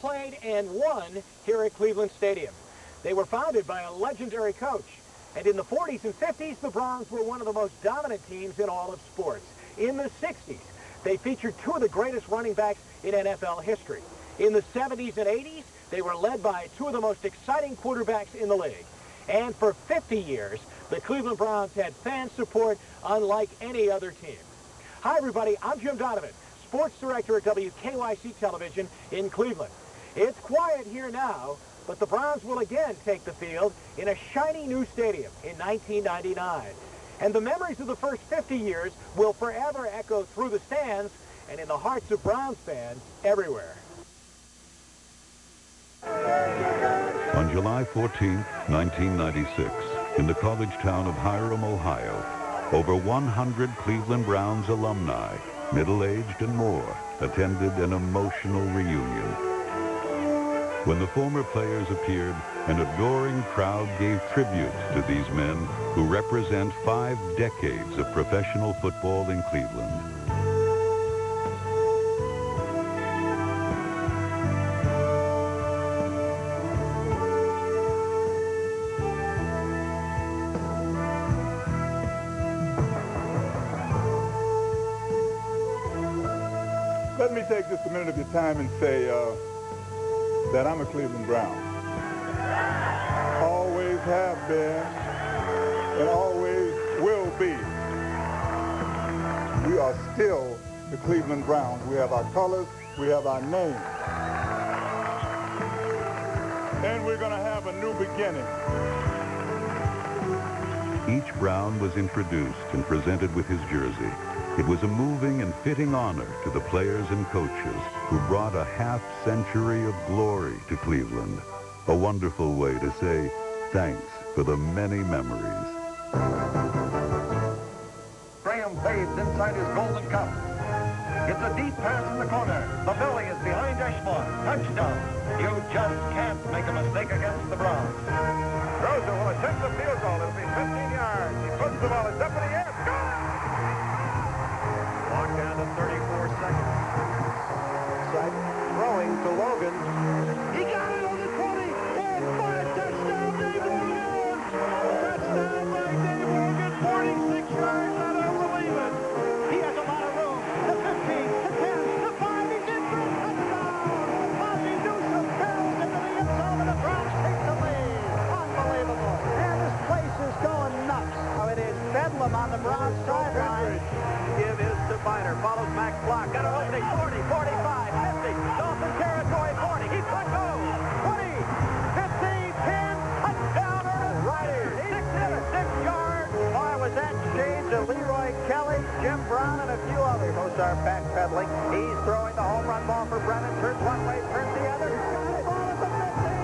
played and won here at Cleveland Stadium. They were founded by a legendary coach. And in the 40s and 50s, the Browns were one of the most dominant teams in all of sports. In the 60s, they featured two of the greatest running backs in NFL history. In the 70s and 80s, they were led by two of the most exciting quarterbacks in the league. And for 50 years, the Cleveland Browns had fan support unlike any other team. Hi, everybody. I'm Jim Donovan, sports director at WKYC Television in Cleveland. It's quiet here now, but the Browns will again take the field in a shiny new stadium in 1999. And the memories of the first 50 years will forever echo through the stands and in the hearts of Browns fans everywhere. On July 14, 1996, in the college town of Hiram, Ohio, over 100 Cleveland Browns alumni, middle-aged and more, attended an emotional reunion. When the former players appeared, an adoring crowd gave tribute to these men who represent 5 decades of professional football in Cleveland. Let me take just a minute of your time and say that I'm a Cleveland Brown. Always have been and always will be. We are still the Cleveland Browns. We have our colors, we have our name. And we're going to have a new beginning. Each Brown was introduced and presented with his jersey. It was a moving and fitting honor to the players and coaches who brought a half-century of glory to Cleveland. A wonderful way to say thanks for the many memories. Graham fades inside his golden cup. It's a deep pass in the corner. The Philly is behind Ashmore. Touchdown. You just can't make a mistake against the Browns. Rosa will attempt the field goal. It'll be 15 yards. He puts the ball. It's up in the air. Score! Walk down to 34 seconds. Throwing to Logan. He got it on the 20. And for a touchdown, Dave Logan. Touchdown by Dave Logan. 46 yards. I don't believe it. He has a lot of room. The 15, the 10, the 5. He's in for a touchdown. Ozzie Newsome barrels into the end zone, and the Browns take the lead. Unbelievable. And this place is going nuts. Oh, it is bedlam on the Browns sideline. Give his to Biner. Follows Max Block. Got an opening. 40, 45, 50. Dolphin territory. 40. He's let go. 20, 15, 10. Touchdown, Ernest Ryder. 6 yards. Boy, was that shades of Leroy Kelly, Jim Brown, and a few others. Those are backpedaling. He's throwing the home run ball for Brennan. Turns one way, turns the other. Ball at the 15.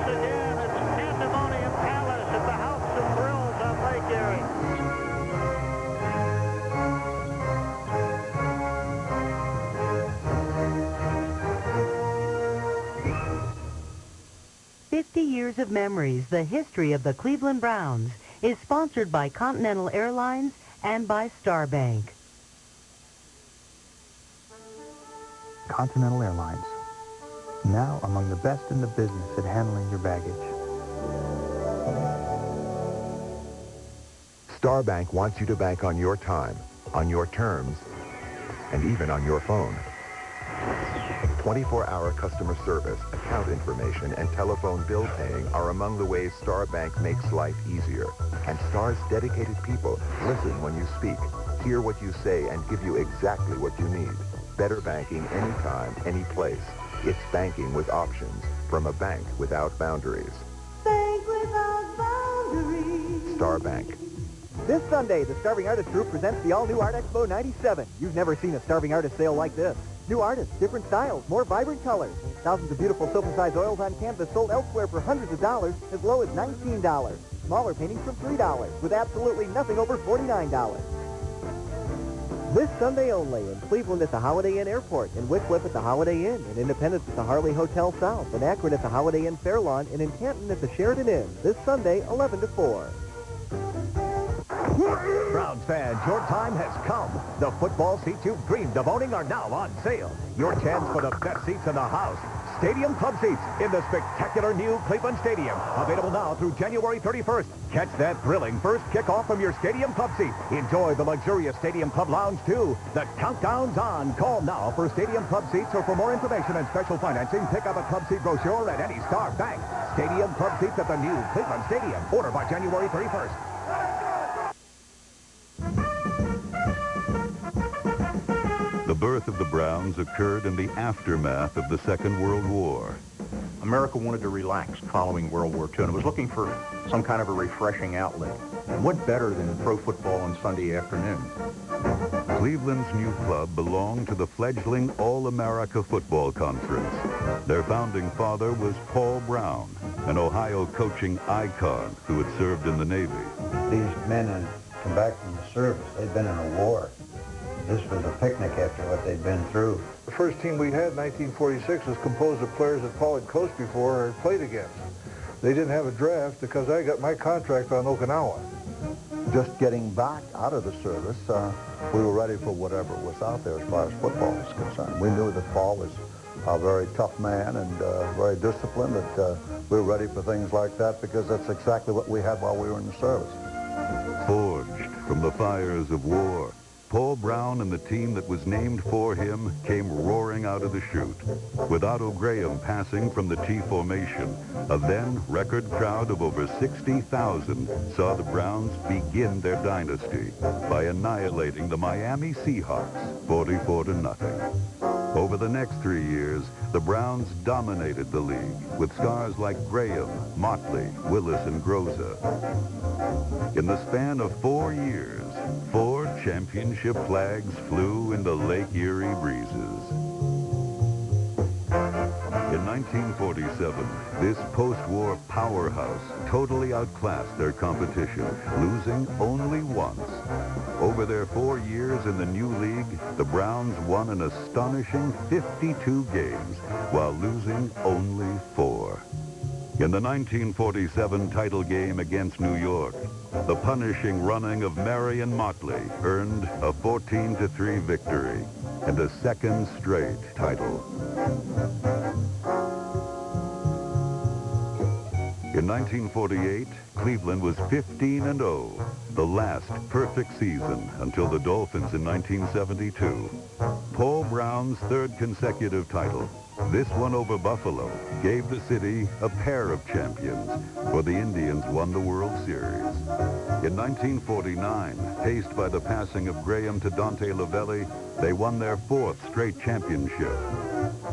Again, it's Pandemonium Palace at the House of Thrills on Lake Erie. 50 years of memories, the history of the Cleveland Browns, is sponsored by Continental Airlines and by Star Bank. Continental Airlines, now among the best in the business at handling your baggage. Star Bank wants you to bank on your time, on your terms, and even on your phone. 24-hour customer service, account information, and telephone bill paying are among the ways Star Bank makes life easier. And Star's dedicated people listen when you speak, hear what you say, and give you exactly what you need. Better banking anytime, any place. It's banking with options from a bank without boundaries. Bank without boundaries. Star Bank. This Sunday, the Starving Artist Group presents the all-new Art Expo 97. You've never seen a Starving Artist sale like this. New artists, different styles, more vibrant colors. Thousands of beautiful silver-sized oils on canvas sold elsewhere for hundreds of dollars, as low as $19. Smaller paintings from $3, with absolutely nothing over $49. This Sunday only in Cleveland at the Holiday Inn Airport, in Wickliffe at the Holiday Inn, in Independence at the Harley Hotel South, in Akron at the Holiday Inn Fairlawn, and in Canton at the Sheridan Inn. This Sunday, 11 to 4. Browns fans, your time has come. The football seats you've dreamed of owning are now on sale. Your chance for the best seats in the house. Stadium Club seats in the spectacular new Cleveland Stadium. Available now through January 31st. Catch that thrilling first kickoff from your Stadium Club seat. Enjoy the luxurious Stadium Club lounge, too. The countdown's on. Call now for Stadium Club seats, or for more information and special financing, pick up a club seat brochure at any Star Bank. Stadium Club seats at the new Cleveland Stadium. Order by January 31st. The birth of the Browns occurred in the aftermath of the Second World War. America wanted to relax following World War II, and it was looking for some kind of a refreshing outlet. And what better than pro football on Sunday afternoon? Cleveland's new club belonged to the fledgling All-America Football Conference. Their founding father was Paul Brown, an Ohio coaching icon who had served in the Navy. These men had come back from the service. They'd been in a war. This was a picnic after what they'd been through. The first team we had in 1946 was composed of players that Paul had coached before or had played against. They didn't have a draft because I got my contract on Okinawa. Just getting back out of the service, we were ready for whatever was out there as far as football was concerned. We knew that Paul was a very tough man and very disciplined, that we were ready for things like that because that's exactly what we had while we were in the service. Forged from the fires of war, Paul Brown and the team that was named for him came roaring out of the chute. With Otto Graham passing from the T formation, a then record crowd of over 60,000 saw the Browns begin their dynasty by annihilating the Miami Seahawks 44-0. Over the next 3 years, the Browns dominated the league with stars like Graham, Motley, Willis, and Groza. In the span of 4 years, 4 championship flags flew in the Lake Erie breezes. In 1947, this post-war powerhouse totally outclassed their competition, losing only once. Over their 4 years in the new league, the Browns won an astonishing 52 games, while losing only 4. In the 1947 title game against New York, the punishing running of Marion Motley earned a 14-3 victory and a second straight title. In 1948, Cleveland was 15-0, the last perfect season until the Dolphins in 1972. Paul Brown's 3rd consecutive title, this one over Buffalo, gave the city a pair of champions, for the Indians won the World Series. In 1949, paced by the passing of Graham to Dante Lavelli, they won their 4th straight championship.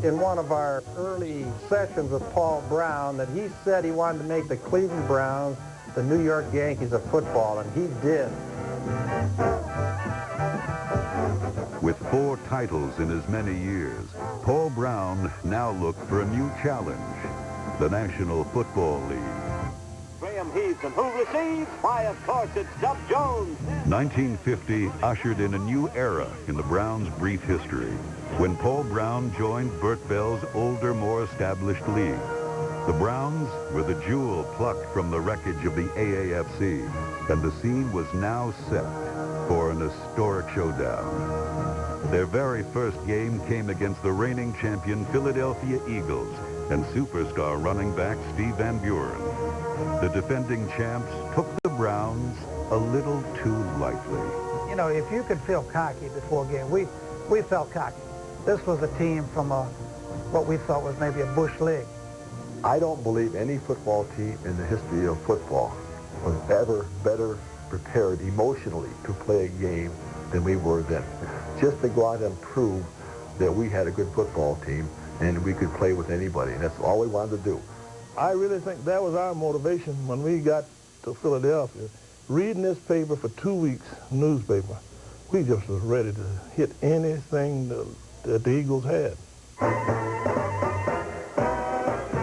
In one of our early sessions with Paul Brown, that he said he wanted to make the Cleveland Browns the New York Yankees of football, and he did. With 4 titles in as many years, Paul Brown now looked for a new challenge, the National Football League. Graham heaves, and who receives? Why, of course, it's Dub Jones. 1950 ushered in a new era in the Browns' brief history, when Paul Brown joined Bert Bell's older, more established league. The Browns were the jewel plucked from the wreckage of the AAFC, and the scene was now set for an historic showdown. Their very first game came against the reigning champion Philadelphia Eagles and superstar running back Steve Van Buren. The defending champs took the Browns a little too lightly. You know, if you could feel cocky before a game, we felt cocky. This was a team from what we thought was maybe a bush league. I don't believe any football team in the history of football was ever better prepared emotionally to play a game than we were then. Just to go out and prove that we had a good football team and we could play with anybody. And that's all we wanted to do. I really think that was our motivation when we got to Philadelphia. Reading this paper for 2 weeks, newspaper, we just was ready to hit anything that the Eagles had.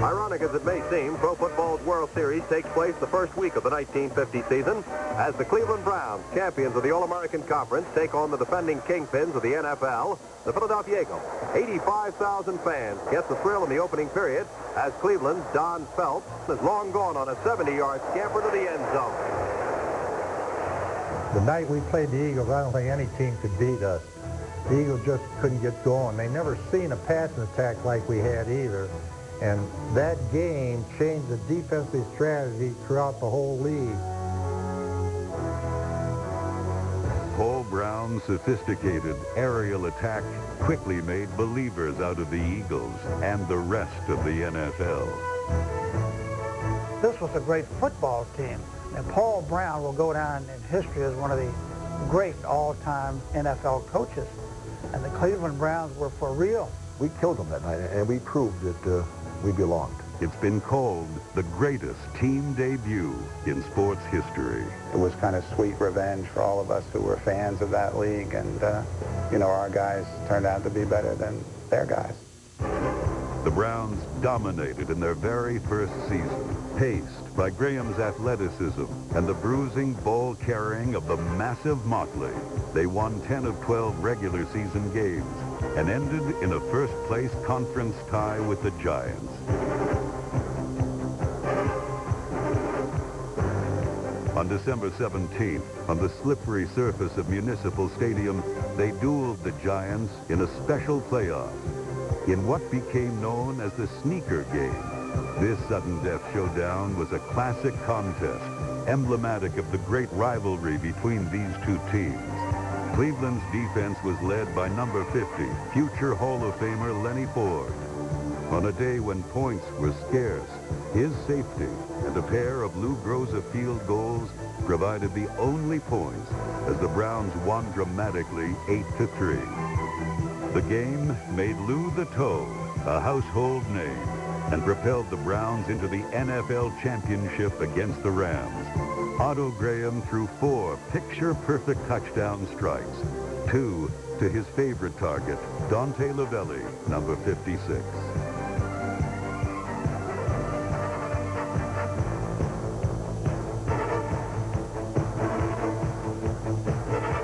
Ironic as it may seem, Pro Football's World Series takes place the first week of the 1950 season as the Cleveland Browns, champions of the All-American Conference, take on the defending kingpins of the NFL, the Philadelphia Eagles. 85,000 fans get the thrill in the opening period as Cleveland's Don Phelps is long gone on a 70-yard scamper to the end zone. The night we played the Eagles, I don't think any team could beat us. The Eagles just couldn't get going. They never seen a passing attack like we had either. And that game changed the defensive strategy throughout the whole league. Paul Brown's sophisticated aerial attack quickly made believers out of the Eagles and the rest of the NFL. This was a great football team, and Paul Brown will go down in history as one of the great all-time NFL coaches. And the Cleveland Browns were for real. We killed them that night, and we proved that we belonged. It's been called the greatest team debut in sports history. It was kind of sweet revenge for all of us who were fans of that league, and, you know, our guys turned out to be better than their guys. The Browns dominated in their very first season, paced by Graham's athleticism and the bruising ball carrying of the massive Motley. They won 10 of 12 regular season games and ended in a first-place conference tie with the Giants. On December 17th, on the slippery surface of Municipal Stadium, they dueled the Giants in a special playoff in what became known as the sneaker game. This sudden death showdown was a classic contest, emblematic of the great rivalry between these two teams. Cleveland's defense was led by number 50, future Hall of Famer Lenny Ford. On a day when points were scarce, his safety and a pair of Lou Groza field goals provided the only points as the Browns won dramatically 8-3. The game made Lou the Toe a household name and propelled the Browns into the NFL championship against the Rams. Otto Graham threw 4 picture-perfect touchdown strikes, 2 to his favorite target, Dante Lavelli, number 56.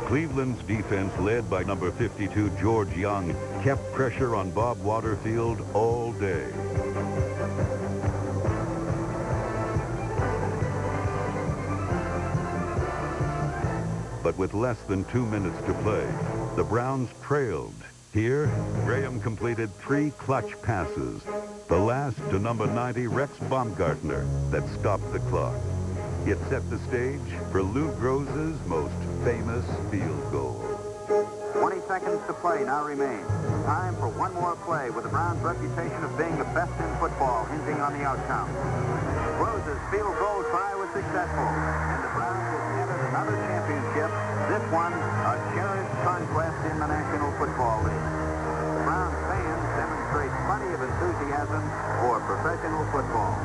Cleveland's defense, led by number 52, George Young, kept pressure on Bob Waterfield all day. But with less than 2 minutes to play, the Browns trailed. Here, Graham completed 3 clutch passes, the last to number 90, Rex Baumgartner, that stopped the clock. It set the stage for Lou Groza's most famous field goal. 20 seconds to play now remain. Time for one more play with the Browns' reputation of being the best in football hinging on the outcome. Groza's field goal try was successful, and the Browns have added another championship, this one a cherished conquest in the National Football League. The Browns fans demonstrate plenty of enthusiasm for professional football.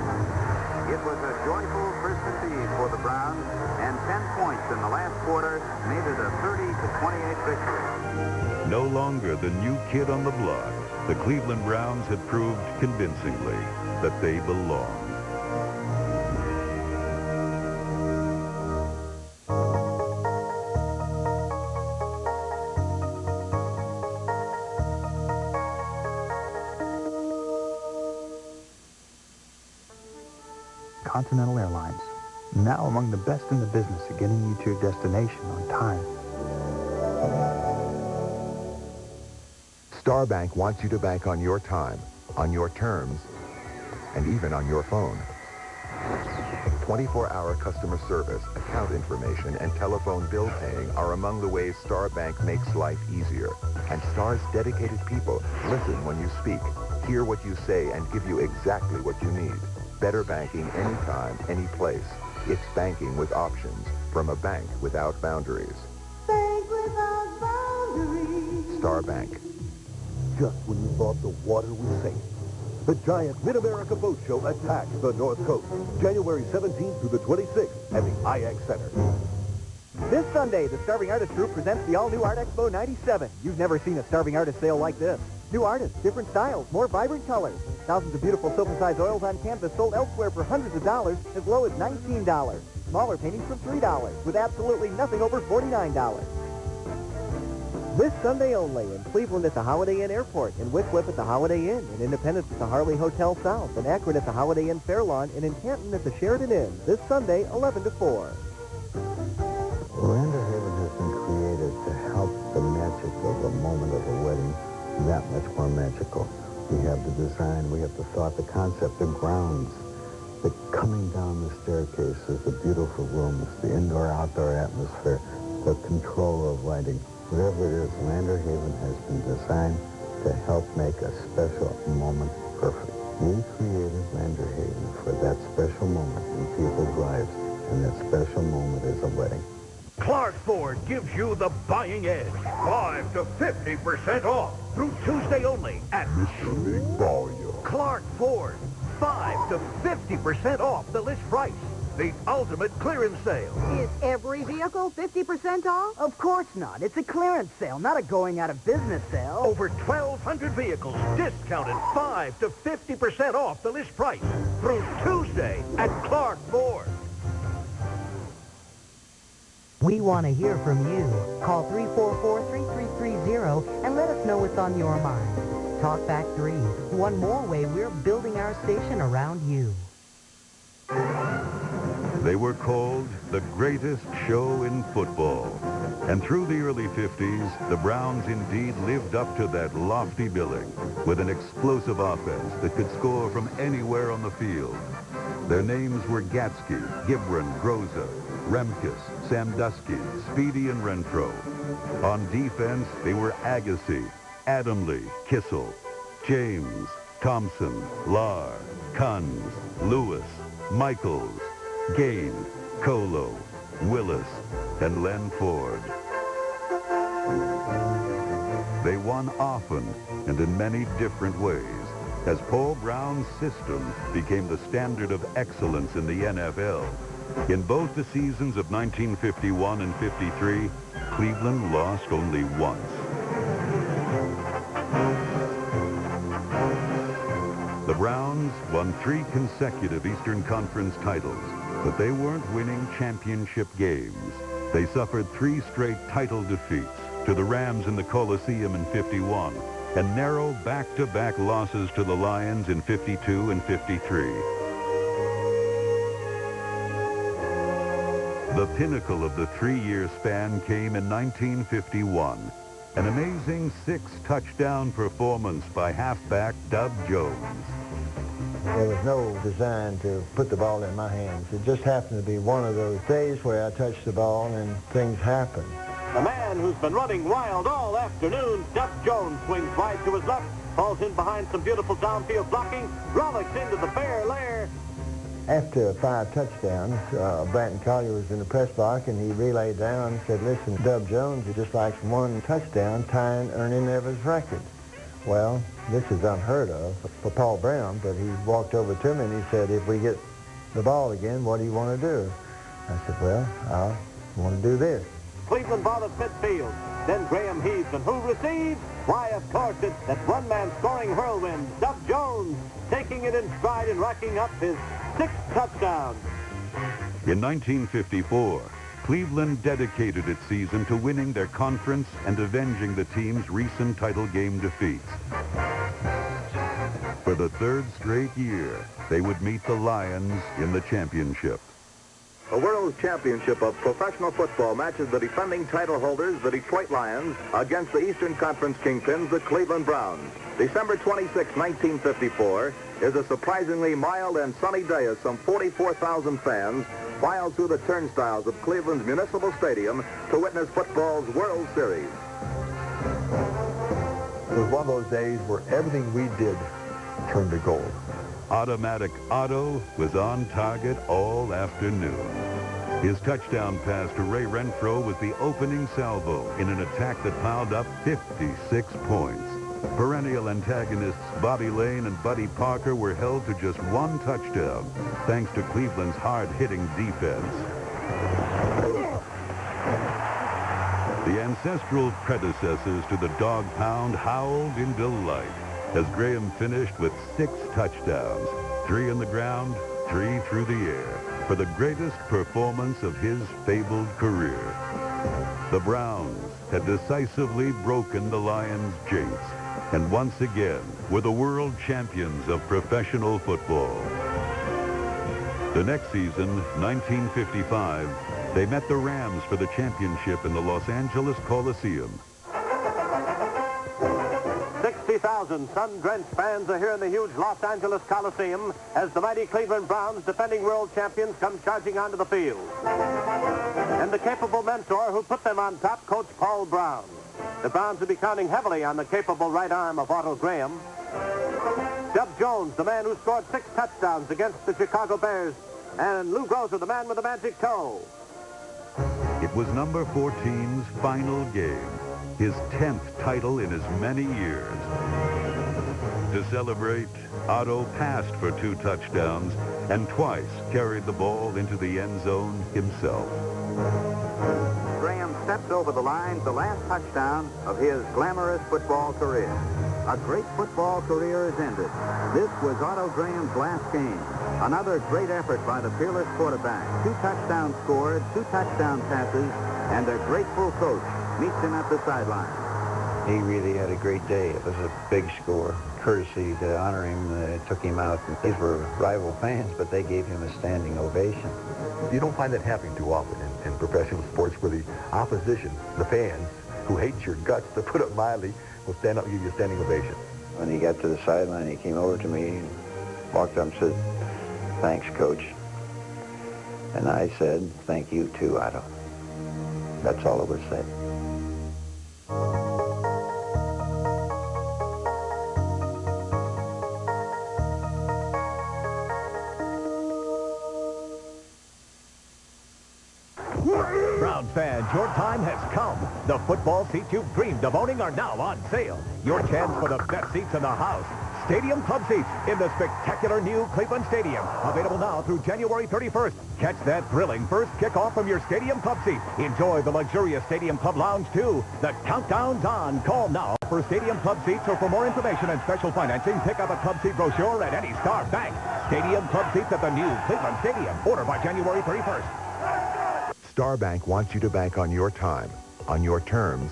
It was a joyful Christmas Eve for the Browns, and 10 points in the last quarter made it a 30-28 victory. No longer the new kid on the block, the Cleveland Browns had proved convincingly that they belonged. Continental Airlines, now among the best in the business at getting you to your destination on time. Star Bank wants you to bank on your time, on your terms, and even on your phone. 24-hour customer service, account information, and telephone bill paying are among the ways Star Bank makes life easier. And Star's dedicated people listen when you speak, hear what you say, and give you exactly what you need. Better banking anytime, any place. It's banking with options from a bank without boundaries. Bank without boundaries. Star Bank. Just when you thought the water was safe, the giant Mid-America Boat Show attacks the North Coast, January 17th through the 26th at the IX Center. This Sunday, the Starving Artist Group presents the all-new Art Expo 97. You've never seen a Starving Artist sale like this. New artists, different styles, more vibrant colors. Thousands of beautiful silver-sized oils on canvas sold elsewhere for hundreds of dollars, as low as $19. Smaller paintings from $3, with absolutely nothing over $49. This Sunday only, in Cleveland at the Holiday Inn Airport, in Wickliffe at the Holiday Inn, in Independence at the Harley Hotel South, in Akron at the Holiday Inn Fair Lawn, and in Canton at the Sheridan Inn. This Sunday, 11 to 4. Miranda had that much more magical. We have the design, we have the thought, the concept, the grounds, the coming down the staircases, the beautiful rooms, the indoor-outdoor atmosphere, the control of lighting. Whatever it is, Lander Haven has been designed to help make a special moment perfect. We created Lander Haven for that special moment in people's lives, and that special moment is a wedding. Clark Ford gives you the buying edge. 5 to 50% off through Tuesday only at Mr. Big Volume. Clark Ford. 5 to 50% off the list price. The ultimate clearance sale. Is every vehicle 50% off? Of course not. It's a clearance sale, not a going out of business sale. Over 1,200 vehicles discounted 5 to 50% off the list price through Tuesday at Clark Ford. We want to hear from you. Call 344-3330 and let us know what's on your mind. Talkback 3, one more way we're building our station around you. They were called the greatest show in football. And through the early 50s, the Browns indeed lived up to that lofty billing with an explosive offense that could score from anywhere on the field. Their names were Gatsky, Gibran, Groza, Remkus, Sandusky, Speedy, and Renfro. On defense, they were Agassi, Adamle, Kissel, James, Thompson, Lahr, Kunz, Lewis, Michaels, Gain, Colo, Willis, and Len Ford. They won often and in many different ways, as Paul Brown's system became the standard of excellence in the NFL. In both the seasons of 1951 and 53, Cleveland lost only once. The Browns won 3 consecutive Eastern Conference titles, but they weren't winning championship games. They suffered 3 straight title defeats to the Rams in the Coliseum in 51 and narrow back-to-back losses to the Lions in 52 and 53. The pinnacle of the 3-year span came in 1951. An amazing 6-touchdown performance by halfback Dub Jones. There was no design to put the ball in my hands. It just happened to be one of those days where I touched the ball and things happened. The man who's been running wild all afternoon, Dub Jones, swings wide to his left, falls in behind some beautiful downfield blocking, rollicks into the fair lair. After 5 touchdowns, Bratton Collier was in the press box, and he relayed down and said, listen, Dub Jones just likes 1 touchdown, tying Ernie Neville's record. Well, this is unheard of for Paul Brown, but he walked over to me and he said, if we get the ball again, what do you want to do? I said, well, I want to do this. Cleveland ball at midfield. Then Graham heaves, and who receives? Why, of course, it's that one-man scoring whirlwind, Dub Jones, taking it in stride and racking up his 6th touchdown. In 1954, Cleveland dedicated its season to winning their conference and avenging the team's recent title game defeats. For the 3rd straight year, they would meet the Lions in the championship. The World Championship of Professional Football matches the defending title holders, the Detroit Lions, against the Eastern Conference kingpins, the Cleveland Browns. December 26, 1954, is a surprisingly mild and sunny day as some 44,000 fans file through the turnstiles of Cleveland's Municipal Stadium to witness football's World Series. It was one of those days where everything we did turned to gold. Automatic Otto was on target all afternoon. His touchdown pass to Ray Renfro was the opening salvo in an attack that piled up 56 points. Perennial antagonists Bobby Lane and Buddy Parker were held to just 1 touchdown, thanks to Cleveland's hard-hitting defense. The ancestral predecessors to the dog pound howled in delight as Graham finished with 6 touchdowns, 3 on the ground, 3 through the air, for the greatest performance of his fabled career. The Browns had decisively broken the Lions' jinx, and once again were the world champions of professional football. The next season, 1955, they met the Rams for the championship in the Los Angeles Coliseum. 6 60,000 sun-drenched fans are here in the huge Los Angeles Coliseum as the mighty Cleveland Browns, defending world champions, come charging onto the field. And the capable mentor who put them on top, Coach Paul Brown. The Browns will be counting heavily on the capable right arm of Otto Graham. Dub Jones, the man who scored 6 touchdowns against the Chicago Bears. And Lou Groza, the man with the magic toe. It was number 14's final game, his 10th title in as many years. To celebrate, Otto passed for 2 touchdowns and twice carried the ball into the end zone himself. Graham steps over the line, the last touchdown of his glamorous football career. A great football career is ended. This was Otto Graham's last game. Another great effort by the fearless quarterback. 2 touchdowns scored, 2 touchdown passes, and a grateful coach meets him at the sideline. He really had a great day. It was a big score. Courtesy to honor him, took him out. These were rival fans, but they gave him a standing ovation. You don't find that happening too often in professional sports where the opposition, the fans, who hate your guts, to put it mildly, will stand up and give you a standing ovation. When he got to the sideline, he came over to me, walked up and said, "Thanks, Coach." And I said, "Thank you too, Otto." That's all it was said. Browns fans, your time has come. The football seats you've dreamed of owning are now on sale. Your chance for the best seats in the house. Stadium Club seats in the spectacular new Cleveland Stadium. Available now through January 31st. Catch that thrilling first kickoff from your Stadium Club seat. Enjoy the luxurious Stadium Club Lounge, too. The countdown's on. Call now for Stadium Club seats, or for more information and special financing, pick up a club seat brochure at any Star Bank. Stadium Club seats at the new Cleveland Stadium. Order by January 31st. Star Bank wants you to bank on your time, on your terms,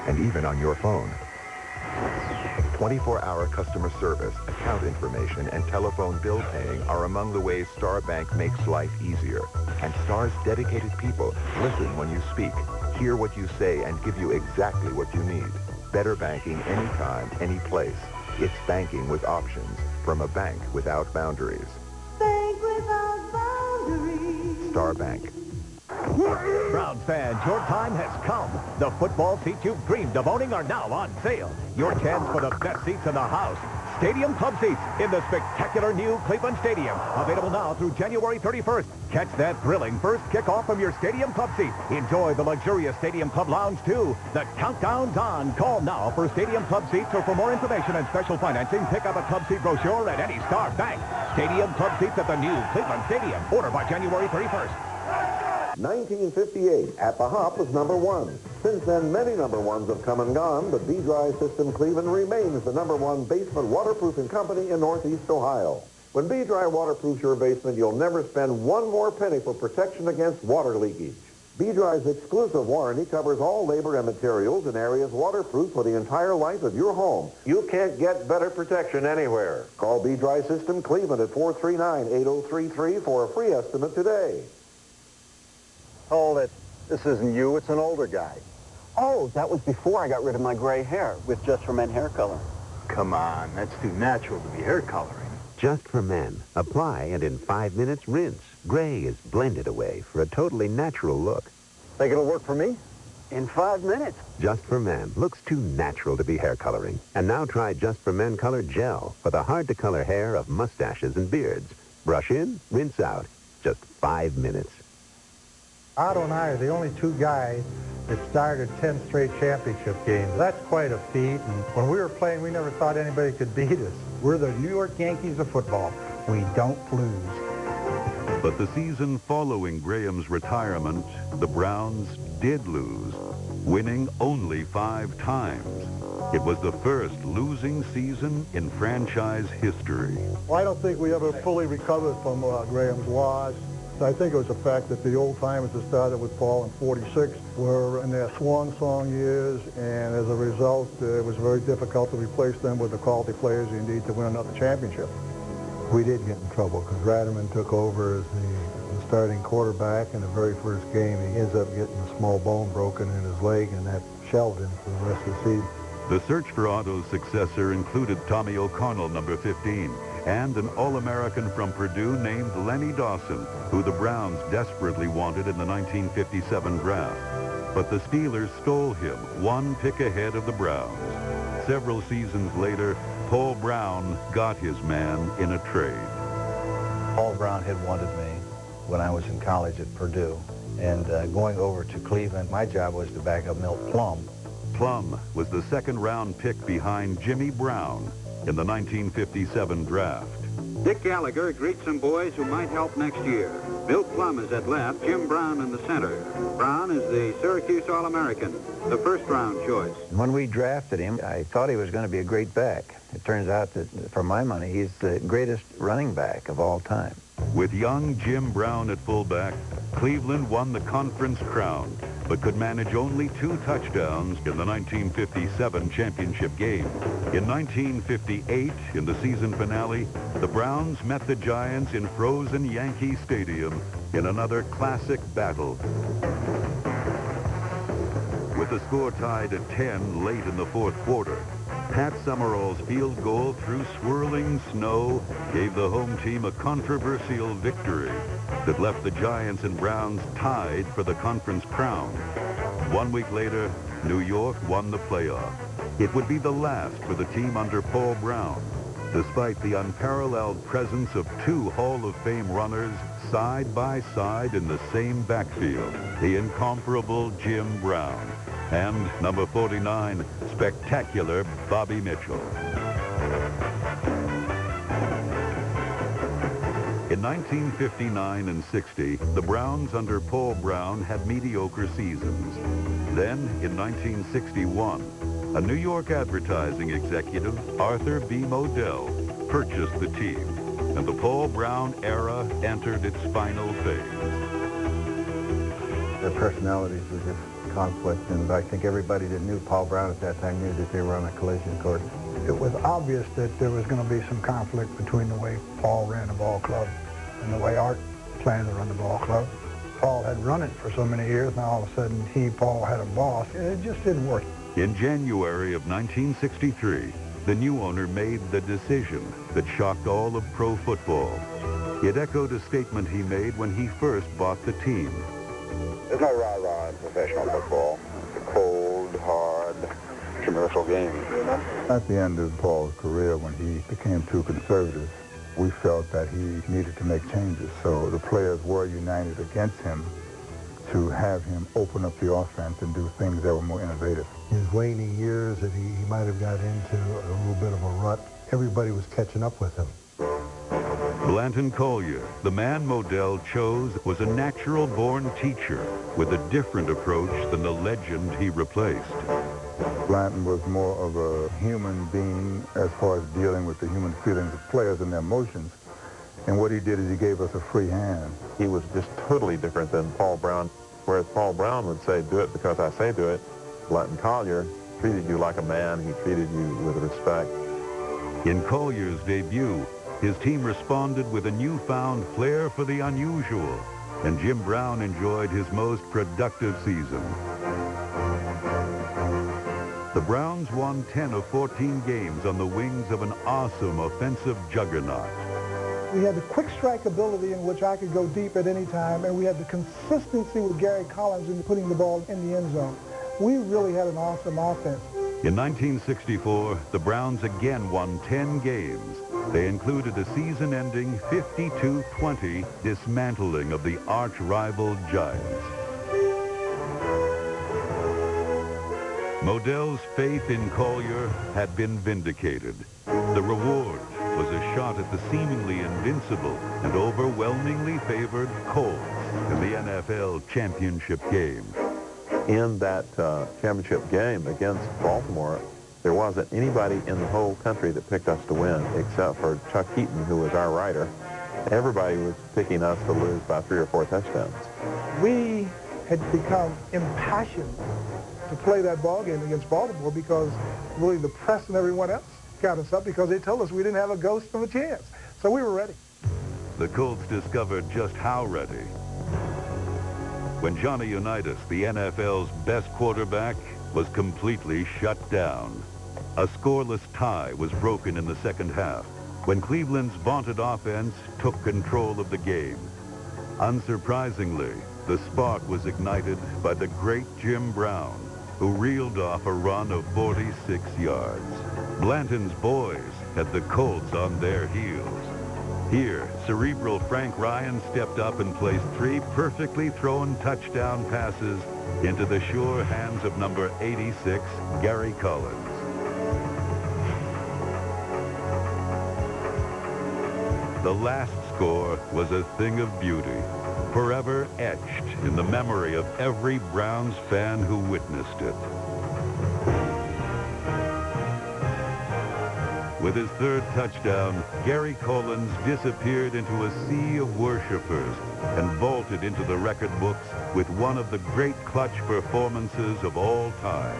and even on your phone. 24-hour customer service, account information, and telephone bill paying are among the ways Star Bank makes life easier. And Star's dedicated people listen when you speak, hear what you say, and give you exactly what you need. Better banking anytime, any place. It's banking with options from a bank without boundaries. Bank without boundaries. Star Bank. Browns fans, your time has come. The football seats you've dreamed of owning are now on sale. Your chance for the best seats in the house. Stadium Club seats in the spectacular new Cleveland Stadium. Available now through January 31st. Catch that thrilling first kickoff from your Stadium Club seat. Enjoy the luxurious Stadium Club Lounge, too. The countdown's on. Call now for Stadium Club seats, or for more information and special financing, pick up a club seat brochure at any Star Bank. Stadium Club seats at the new Cleveland Stadium. Order by January 31st. 1958, At the Hop was #1. Since then, many #1s have come and gone, but B-Dry System Cleveland remains the #1 basement waterproofing company in Northeast Ohio. When B-Dry waterproofs your basement, you'll never spend one more penny for protection against water leakage. B-Dry's exclusive warranty covers all labor and materials in areas waterproof for the entire life of your home. You can't get better protection anywhere. Call B-Dry System Cleveland at 439-8033 for a free estimate today. Hold it. This isn't you. It's an older guy. Oh, that was before I got rid of my gray hair with Just for Men hair color. Come on. That's too natural to be hair coloring. Just for Men. Apply and in 5 minutes rinse. Gray is blended away for a totally natural look. Think it'll work for me? In 5 minutes. Just for Men looks too natural to be hair coloring. And now try Just for Men Color Gel for the hard-to-color hair of mustaches and beards. Brush in, rinse out. Just 5 minutes. Otto and I are the only 2 guys that started 10 straight championship games. That's quite a feat, and when we were playing, we never thought anybody could beat us. We're the New York Yankees of football. We don't lose. But the season following Graham's retirement, the Browns did lose, winning only 5 times. It was the first losing season in franchise history. Well, I don't think we ever fully recovered from Graham's loss. I think it was the fact that the old-timers that started with Paul in '46 were in their swan song years, and as a result, it was very difficult to replace them with the quality players you need to win another championship. We did get in trouble because Ratterman took over as the starting quarterback in the very first game. He ends up getting a small bone broken in his leg, and that shelved him for the rest of the season. The search for Otto's successor included Tommy O'Connell, number 15, and an All-American from Purdue named Lenny Dawson, who the Browns desperately wanted in the 1957 draft. But the Steelers stole him, one pick ahead of the Browns. Several seasons later, Paul Brown got his man in a trade. Paul Brown had wanted me when I was in college at Purdue. And going over to Cleveland, my job was to back up Milt Plum. Plum was the second-round pick behind Jimmy Brown in the 1957 draft. Dick Gallagher greets some boys who might help next year. Milt Plum is at left, Jim Brown in the center. Brown is the Syracuse All-American, the first-round choice. When we drafted him, I thought he was going to be a great back. It turns out that, for my money, he's the greatest running back of all time. With young Jim Brown at fullback, Cleveland won the conference crown, but could manage only 2 touchdowns in the 1957 championship game. In 1958, in the season finale, the Browns met the Giants in frozen Yankee Stadium in another classic battle. With the score tied at 10 late in the fourth quarter, Pat Summerall's field goal through swirling snow gave the home team a controversial victory that left the Giants and Browns tied for the conference crown. 1 week later, New York won the playoff. It would be the last for the team under Paul Brown, despite the unparalleled presence of 2 Hall of Fame runners side by side in the same backfield, the incomparable Jim Brown and number 49, spectacular Bobby Mitchell. In 1959 and 60, the Browns under Paul Brown had mediocre seasons. Then, in 1961, a New York advertising executive, Arthur B. Modell, purchased the team, and the Paul Brown era entered its final phase. Their personalities were just conflict, and I think everybody that knew Paul Brown at that time knew that they were on a collision course. It was obvious that there was going to be some conflict between the way Paul ran the ball club and the way Art planned to run the ball club. Paul had run it for so many years, now all of a sudden Paul had a boss, and it just didn't work. In January of 1963, the new owner made the decision that shocked all of pro football. It echoed a statement he made when he first bought the team. There's no rah-rah in professional football. It's a cold, hard, commercial game. At the end of Paul's career, when he became too conservative, we felt that he needed to make changes. So the players were united against him to have him open up the offense and do things that were more innovative. His waning years that he might have got into a little bit of a rut, everybody was catching up with him. Blanton Collier, the man Modell chose, was a natural-born teacher with a different approach than the legend he replaced. Blanton was more of a human being as far as dealing with the human feelings of players and their emotions. And what he did is he gave us a free hand. He was just totally different than Paul Brown. Whereas Paul Brown would say, do it because I say do it, Blanton Collier treated you like a man. He treated you with respect. In Collier's debut, his team responded with a newfound flair for the unusual, and Jim Brown enjoyed his most productive season. The Browns won 10 of 14 games on the wings of an awesome offensive juggernaut. We had the quick strike ability in which I could go deep at any time, and we had the consistency with Gary Collins in putting the ball in the end zone. We really had an awesome offense. In 1964, the Browns again won 10 games. They included a season-ending 52-20 dismantling of the arch-rival Giants. Modell's faith in Collier had been vindicated. The reward was a shot at the seemingly invincible and overwhelmingly favored Colts in the NFL championship game. In that championship game against Baltimore, there wasn't anybody in the whole country that picked us to win except for Chuck Heaton, who was our writer. Everybody was picking us to lose by 3 or 4 touchdowns. We had become impassioned to play that ball game against Baltimore because really the press and everyone else got us up because they told us we didn't have a ghost of a chance. So we were ready. The Colts discovered just how ready when Johnny Unitas, the NFL's best quarterback, was completely shut down. A scoreless tie was broken in the second half when Cleveland's vaunted offense took control of the game. Unsurprisingly, the spark was ignited by the great Jim Brown, who reeled off a run of 46 yards. Blanton's boys had the Colts on their heels. Here, cerebral Frank Ryan stepped up and placed 3 perfectly thrown touchdown passes into the sure hands of number 86, Gary Collins. The last score was a thing of beauty, forever etched in the memory of every Browns fan who witnessed it. With his third touchdown, Gary Collins disappeared into a sea of worshipers and vaulted into the record books with one of the great clutch performances of all time.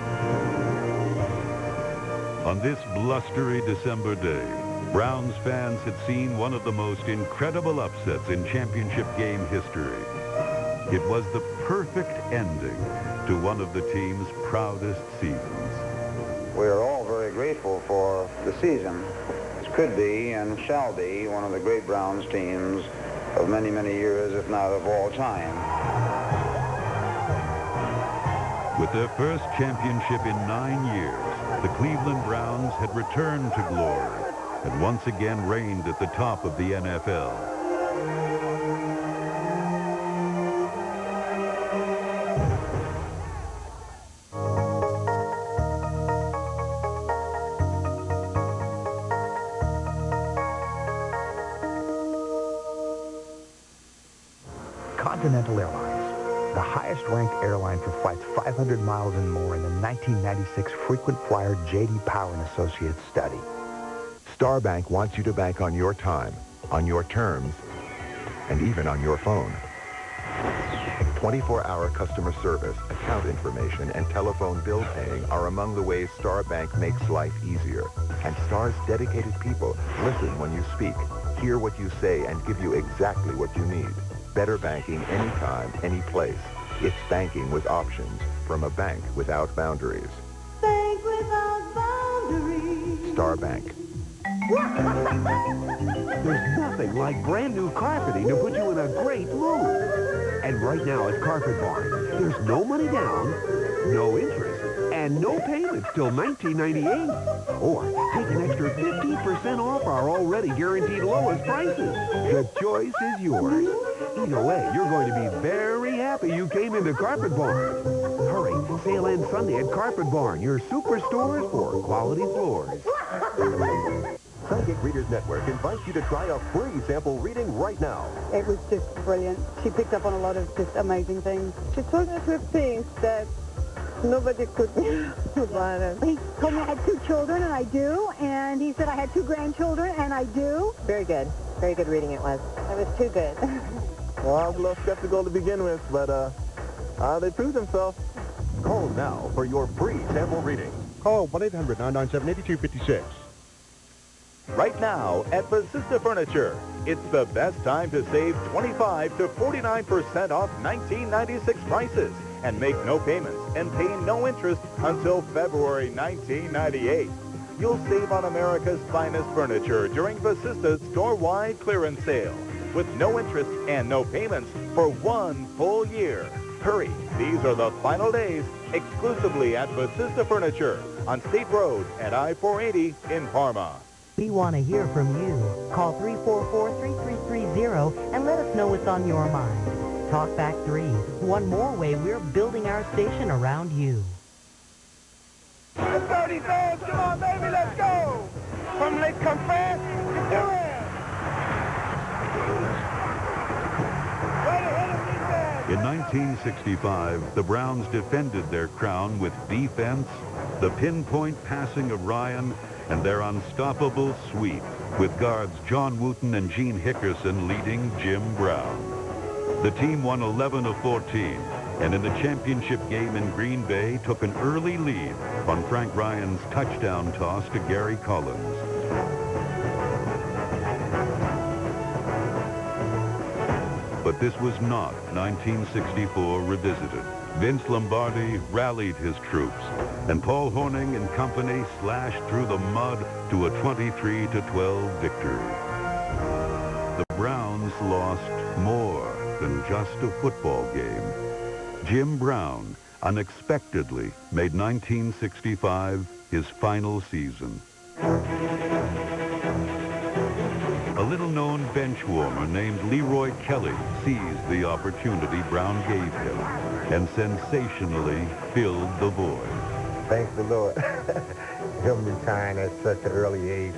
On this blustery December day, Browns fans had seen one of the most incredible upsets in championship game history. It was the perfect ending to one of the team's proudest seasons. We are all very grateful for the season. This could be and shall be one of the great Browns teams of many, many years, if not of all time. With their first championship in 9 years, the Cleveland Browns had returned to glory and once again reigned at the top of the NFL. Continental Airlines, the highest-ranked airline for flights 500 miles and more in the 1996 frequent flyer J.D. Power & Associates study. Star Bank wants you to bank on your time, on your terms, and even on your phone. 24-hour customer service, account information, and telephone bill paying are among the ways Star Bank makes life easier. And Star's dedicated people listen when you speak, hear what you say, and give you exactly what you need. Better banking anytime, any place. It's banking with options from a bank without boundaries. Bank without boundaries. Star Bank. There's nothing like brand new carpeting to put you in a great mood. And right now at Carpet Barn, there's no money down, no interest, and no payments till $19.98. Or take an extra 15% off our already guaranteed lowest prices. The choice is yours. Either way, you're going to be very happy you came into Carpet Barn. Hurry, sale ends Sunday at Carpet Barn, your superstores for quality floors. Psychic Readers Network invites you to try a free sample reading right now. It was just brilliant. She picked up on a lot of just amazing things. She told us with things that nobody could about it. He told me I had 2 children, and I do. And he said I had 2 grandchildren, and I do. Very good. Very good reading it was. It was too good. Well, I was a little skeptical to begin with, but they proved themselves. Call now for your free sample reading. Call 1-800-997-8256. Right now at Basista Furniture, it's the best time to save 25 to 49% off 1996 prices and make no payments and pay no interest until February 1998. You'll save on America's finest furniture during Basista's store-wide clearance sale with no interest and no payments for 1 full year. Hurry, these are the final days exclusively at Basista Furniture on State Road at I-480 in Parma. We want to hear from you. Call 344-3330 and let us know what's on your mind. Talk Back 3, one more way we're building our station around you. The 30 zones, come on, baby, let's go. From Lake come fast, you do it. In 1965, the Browns defended their crown with defense, the pinpoint passing of Ryan, and their unstoppable sweep, with guards John Wooten and Gene Hickerson leading Jim Brown. The team won 11 of 14, and in the championship game in Green Bay took an early lead on Frank Ryan's touchdown toss to Gary Collins. But this was not 1964 revisited. Vince Lombardi rallied his troops, and Paul Hornung and company slashed through the mud to a 23-12 victory. The Browns lost more than just a football game. Jim Brown unexpectedly made 1965 his final season. A little-known bench warmer named Leroy Kelly seized the opportunity Brown gave him and sensationally filled the void. Thanks the Lord. Him retiring at such an early age,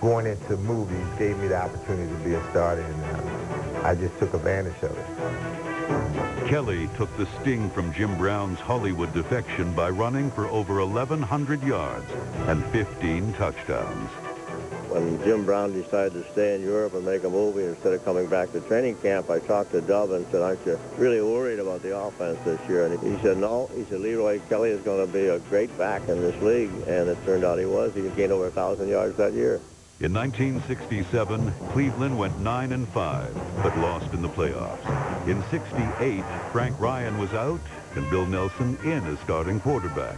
going into movies, gave me the opportunity to be a starter, and I just took advantage of it. Kelly took the sting from Jim Brown's Hollywood defection by running for over 1,100 yards and 15 touchdowns. When Jim Brown decided to stay in Europe and make a movie instead of coming back to training camp, I talked to Dub and said, aren't you really worried about the offense this year? And he said, no. He said, Leroy Kelly is going to be a great back in this league. And it turned out he was. He gained over 1,000 yards that year. In 1967, Cleveland went 9-5, but lost in the playoffs. In '68, Frank Ryan was out and Bill Nelson in as starting quarterback.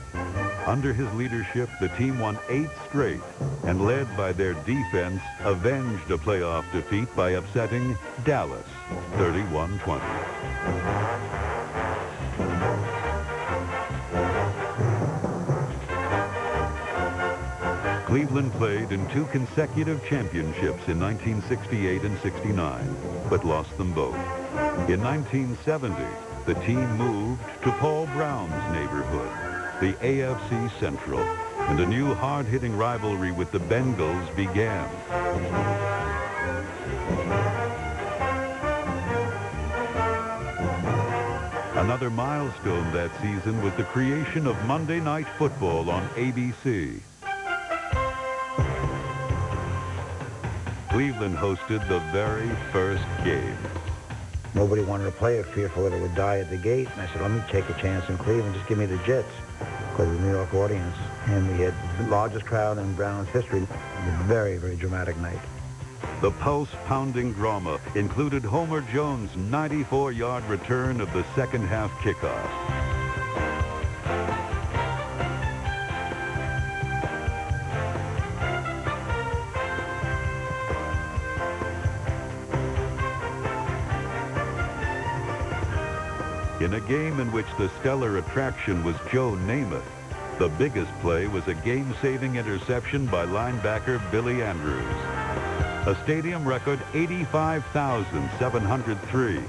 Under his leadership, the team won 8 straight and, led by their defense, avenged a playoff defeat by upsetting Dallas 31-20. Cleveland played in 2 consecutive championships in 1968 and '69, but lost them both. In 1970, the team moved to Paul Brown's neighborhood, the AFC Central, and a new hard-hitting rivalry with the Bengals began. Another milestone that season was the creation of Monday Night Football on ABC. Cleveland hosted the very first game. Nobody wanted to play it, fearful that it would die at the gate. And I said, let me take a chance in Cleveland. Just give me the Jets, because of the New York audience. And we had the largest crowd in Browns history. It was a very, very dramatic night. The pulse-pounding drama included Homer Jones' 94-yard return of the second-half kickoff. In a game in which the stellar attraction was Joe Namath, the biggest play was a game-saving interception by linebacker Billy Andrews. A stadium record 85,703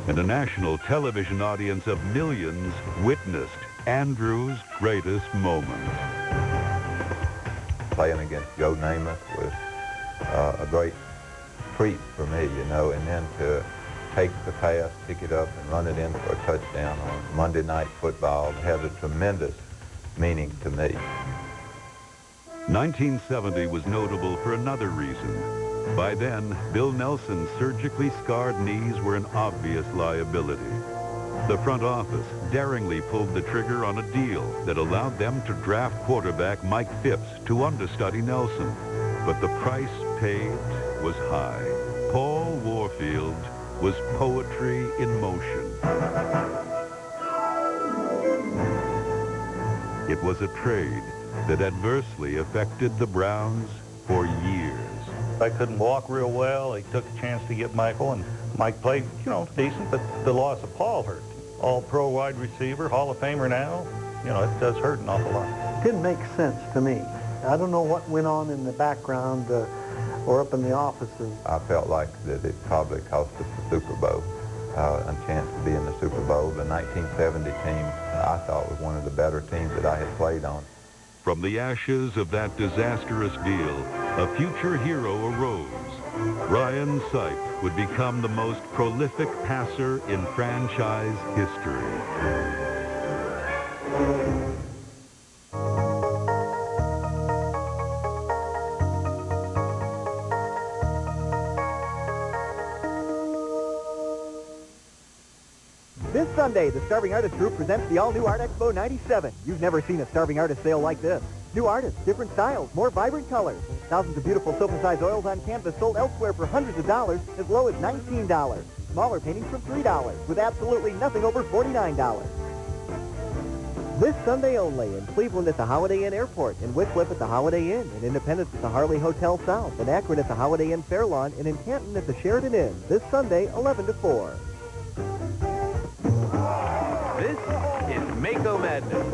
and a national television audience of millions witnessed Andrews' greatest moment. Playing against Joe Namath was a great treat for me, you know, and then to take the pass, pick it up, and run it in for a touchdown on Monday Night Football had a tremendous meaning to me. 1970 was notable for another reason. By then, Bill Nelson's surgically scarred knees were an obvious liability. The front office daringly pulled the trigger on a deal that allowed them to draft quarterback Mike Phipps to understudy Nelson. But the price paid was high. Paul Warfield was poetry in motion. It was a trade that adversely affected the Browns for years. I couldn't walk real well. They took a chance to get Michael, and Mike played, you know, decent, but the loss of Paul hurt. All-pro wide receiver, Hall of Famer now, you know, it does hurt an awful lot. It didn't make sense to me. I don't know what went on in the background or up in the offices. I felt like that it probably cost us the Super Bowl, a chance to be in the Super Bowl. The 1970 team, I thought, was one of the better teams that I had played on. From the ashes of that disastrous deal, a future hero arose. Ryan Sipe would become the most prolific passer in franchise history. This Sunday, the Starving Artist Group presents the all-new Art Expo 97. You've never seen a Starving Artist sale like this. New artists, different styles, more vibrant colors. Thousands of beautiful sofa-sized oils on canvas sold elsewhere for hundreds of dollars, as low as $19. smaller paintings from $3 with absolutely nothing over $49. This Sunday only in Cleveland at the Holiday Inn Airport, in Wickliffe at the Holiday Inn, in Independence at the Harley Hotel South, in Akron at the Holiday Inn Fairlawn, and in Canton at the Sheridan Inn. This Sunday, 11 to 4. This is Mako Madness.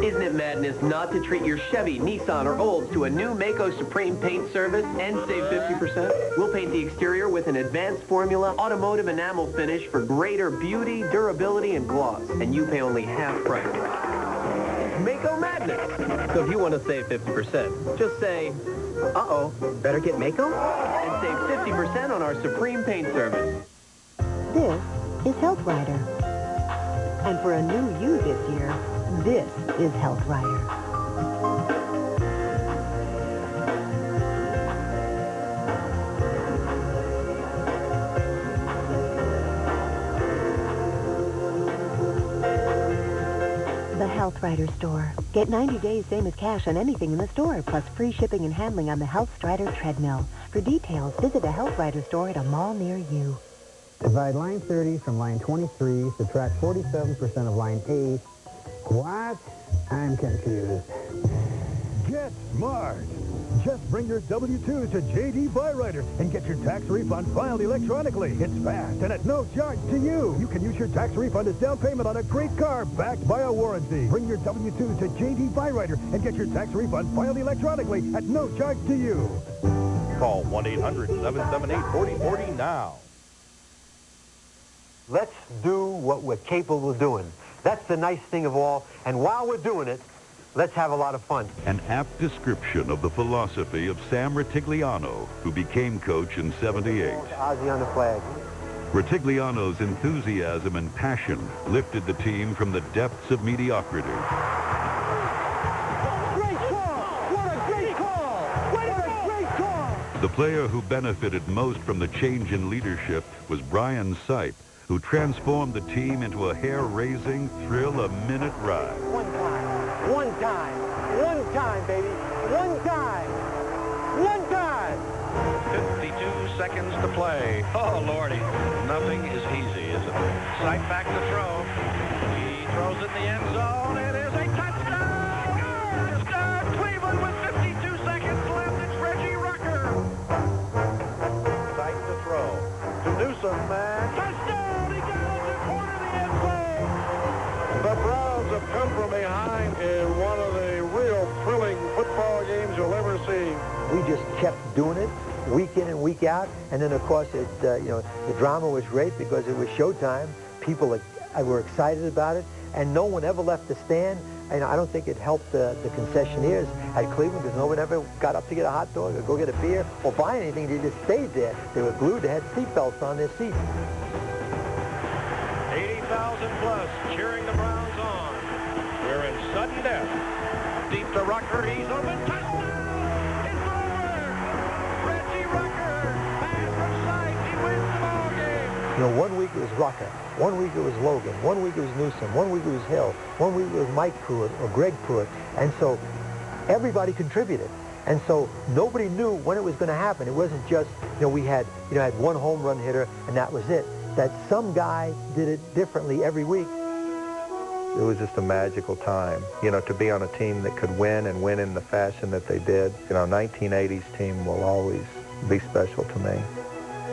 Isn't it madness not to treat your Chevy, Nissan, or Olds to a new Mako Supreme paint service and save 50%? We'll paint the exterior with an advanced formula automotive enamel finish for greater beauty, durability, and gloss. And you pay only half price. It's Mako Madness. So if you want to save 50%, just say, uh-oh, better get Mako? And save 50% on our Supreme paint service. This is Health Rider. And for a new you this year, this is Health Rider. The Health Rider Store. Get 90 days same as cash on anything in the store, plus free shipping and handling on the Health Strider treadmill. For details, visit a Health Rider store at a mall near you. Divide line 30 from line 23, subtract 47% of line 8. What? I'm confused. Get smart. Just bring your W-2 to J.D. Byrider and get your tax refund filed electronically. It's fast and at no charge to you. You can use your tax refund as down payment on a great car backed by a warranty. Bring your W-2 to J.D. Byrider and get your tax refund filed electronically at no charge to you. Call 1-800-778-4040 now. Let's do what we're capable of doing. That's the nice thing of all. And while we're doing it, let's have a lot of fun. An apt description of the philosophy of Sam Ritigliano, who became coach in '78. Ozzie on the flag. Ritigliano's enthusiasm and passion lifted the team from the depths of mediocrity. Great call! What a great call! What a great call! The player who benefited most from the change in leadership was Brian Sipe, who transformed the team into a hair-raising, thrill-a-minute ride. One time, baby. One time. 52 seconds to play. Oh, Lordy. Nothing is easy, is it? Sight back to throw. He throws it in the end zone. It is a touchdown! Touchdown! Cleveland with 52 seconds left. It's Reggie Rucker. Sight to throw. To Newsom, man. Touchdown! He got it to corner the end zone. The Browns have come from behind in one of the real thrilling football games you'll ever see. We just kept doing it week in and week out. And then, of course, it, the drama was great because it was showtime. People were excited about it. And no one ever left the stand. And I don't think it helped the concessionaires at Cleveland because no one ever got up to get a hot dog or go get a beer or buy anything. They just stayed there. They were glued. They had seatbelts on their seats. 80,000 plus cheering the Browns on. We're in sudden death. Deep to Rucker. He's open. Touchdown! It's over! Reggie Rucker. Pass from sight. He wins the ball game. You know, one week it was Rucker. One week it was Logan. 1 week it was Newsom. 1 week it was Hill. 1 week it was Mike Pruitt or Greg Pruitt. And so everybody contributed. And so nobody knew when it was going to happen. It wasn't just, we had one home run hitter and that was it. That some guy did it differently every week. It was just a magical time, to be on a team that could win and win in the fashion that they did. 1980s team will always be special to me.